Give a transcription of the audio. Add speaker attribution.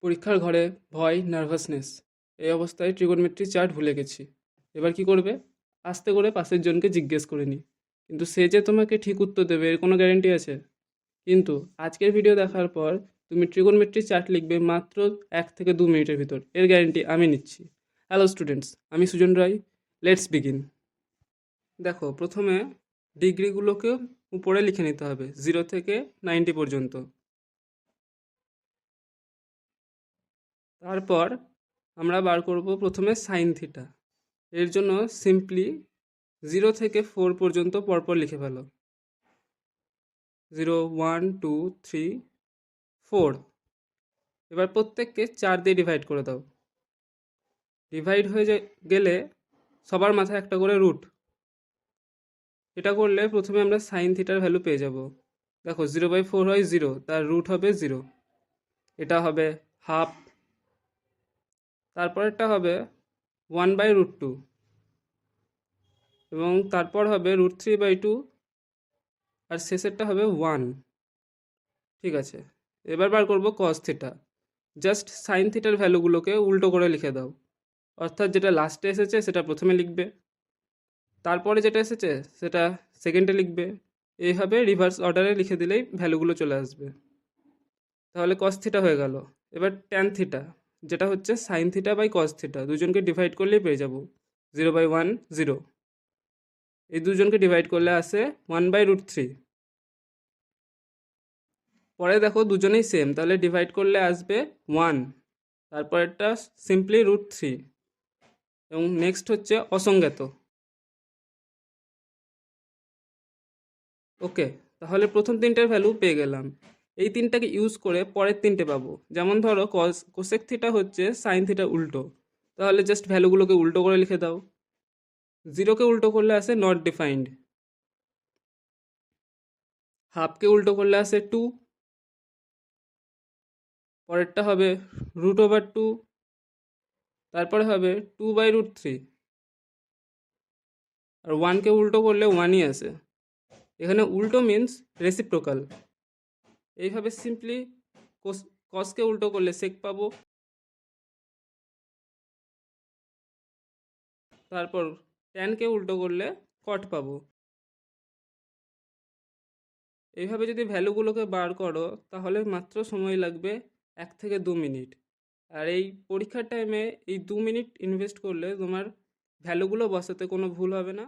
Speaker 1: পরীক্ষার ঘরে ভয়, নার্ভাসনেস, এই অবস্থায় ট্রিগোনোমেট্রি চার্ট ভুলে গেছি। এবার কি করবে? আস্তে করে পাশের জনকে জিজ্ঞেস করে নি, কিন্তু সে যে তোমাকে ঠিক উত্তর দেবে এর কোনো গ্যারেন্টি আছে? কিন্তু আজকের ভিডিও দেখার পর তুমি ট্রিগোনোমেট্রি চার্ট লিখবে মাত্র 1 থেকে 2 মিনিটের ভিতর, এর গ্যারেন্টি আমি নিচ্ছি। হ্যালো স্টুডেন্টস, আমি সুজন রায়। Let's begin. দেখো, প্রথমে ডিগ্রিগুলোকে উপরে লিখে নিতে হবে 0 থেকে 90 পর্যন্ত। তারপর আমরা বার করব প্রথমে সাইন থিটা। এর জন্য সিম্পলি 0 থেকে 4 পর্যন্ত পরপর লিখে ফেলো। 0, 1, 2, 3, 4। এবার প্রত্যেককে 4 দিয়ে ডিভাইড করে দাও। ডিভাইড হয়ে গেলে সবার মাথায় একটা করে রুট। এটা করলে প্রথমে আমরা সাইন থিটার ভ্যালু পেয়ে যাব। দেখো, 0/4 হয় 0, তার রুট হবে 0। এটা হবে হাফ। তারপরেরটা হবে 1/√2, এবং তারপর হবে √3/2, আর শেষেরটা হবে 1। ঠিক আছে, এবার বার করব কস থিটা। জাস্ট সাইন থিটার ভ্যালুগুলোকে উল্টো করে লিখে দাও, অর্থাৎ যেটা লাস্টে এসেছে সেটা প্রথমে লিখবে, তারপরে যেটা এসেছে সেটা সেকেন্ডে লিখবে। এইভাবে রিভার্স অর্ডারে লিখে দিলেই ভ্যালুগুলো চলে আসবে। তাহলে কস থিটা হয়ে গেল। এবার ট্যান থিটা, যেটা হচ্ছে sine theta by cos theta, দুজনকে ডিভাইড করলেই পেয়ে যাব 0/1, 0। এই দুজনকে ডিভাইড করলে আসে 1/√3। পরে দেখো দুজনেই সেম, তাহলে ডিভাইড করলে আসবে 1। তারপরেরটা সিম্পলি √3। এবং নেক্সট হচ্ছে অসংজ্ঞাত। ওকে, তাহলে প্রথম তিনটের ভ্যালু পেয়ে গেলাম। এই তিনটাকে ইউজ করে পরের তিনটে পাবো। যেমন ধরো কোসেক থিটা হচ্ছে সাইন থিটা উল্টো, তাহলে জাস্ট ভ্যালুগুলোকে উল্টো করে লিখে দাও। 0কে উল্টো করলে আসে নট ডিফাইন্ড। হাফকে উল্টো করলে আসে 2। পরেরটা হবে √/2। তারপরে হবে 2/√3। আর 1কে উল্টো করলে 1ই আসে। এখানে উল্টো মিন্স রেসিপ্রোকাল। এইভাবে সিম্পলি কসকে উল্টো করলে সেক পাবো, তারপর ট্যানকে উল্টো করলে কট পাবো। এইভাবে যদি ভ্যালুগুলোকে বার করো তাহলে মাত্র সময় লাগবে 1 থেকে 2 মিনিট। আর এই পরীক্ষার টাইমে এই 2 মিনিট ইনভেস্ট করলে তোমার ভ্যালুগুলো বসাতে কোনো ভুল হবে না।